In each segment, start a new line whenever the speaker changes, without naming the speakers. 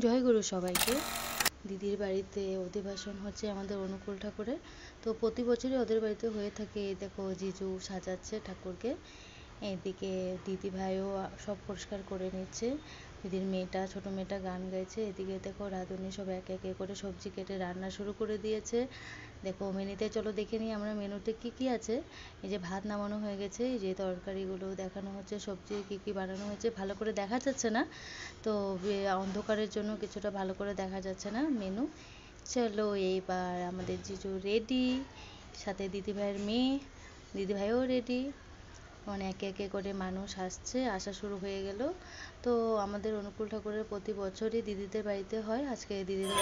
জয় গুরু সবাইকে। দিদির বাড়িতে অধিবাসন হচ্ছে আমাদের অনুকূল ঠাকুরের। তো প্রতি বছরই ওদের বাড়িতে হয়ে থাকে। দেখো জিজু সাজাচ্ছে ঠাকুরকে, এদিকে দিদি ভাইও সব পরিষ্কার করে নিচ্ছে। দিদির মেয়েটা, ছোট মেয়েটা গান গাইছে। এদিকে দেখো রাঁধুনি সব একে একে করে সবজি কেটে রান্না শুরু করে দিয়েছে। দেখো মেনুতে চলো দেখে নিই আমরা মেনুতে কি কি আছে। এই যে ভাত নামানো হয়ে গেছে, এই যে তরকারিগুলো দেখানো হচ্ছে, সবজি কি কি বানানো হয়েছে ভালো করে দেখা যাচ্ছে না, তো অন্ধকারের জন্য কিছুটা ভালো করে দেখা যাচ্ছে না মেনু। চলো এইবার আমাদের জিজু রেডি, সাথে দিদিভাইয়ের মেয়ে, দিদিভাইও রেডি। মানে একে একে করে মানুষ আসছে, আসা শুরু হয়ে গেল। তো আমাদের অনুকূল ঠাকুরের প্রতি বছরই দিদিদের বাড়িতে হয়। আজকে দিদিদের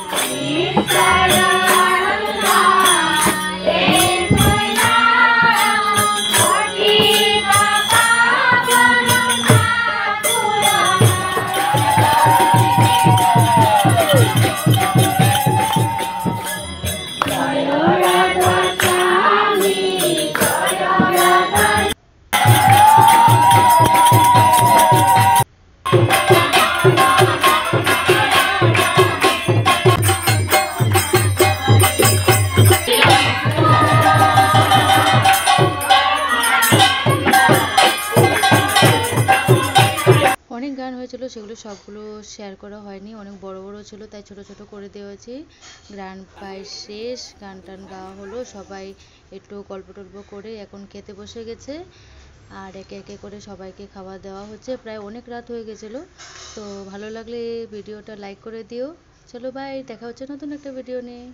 অনেক গান হয়েছিল, সেগুলো সবগুলো শেয়ার করা হয়নি, অনেক বড় বড় ছিল তাই ছোট ছোট করে দেওয়া হয়েছে। গান প্রায় শেষ, গান টান গাওয়া হলো, সবাই একটু গল্প টল্প করে এখন খেতে বসে গেছে। আর একে একে করে সবাইকে খাওয়া দেওয়া হচ্ছে, প্রায় অনেক রাত হয়ে গেছিলো। তো ভালো লাগলে ভিডিওটা লাইক করে দিও। চলো বাই, দেখা হচ্ছে নতুন একটা ভিডিও নিয়ে।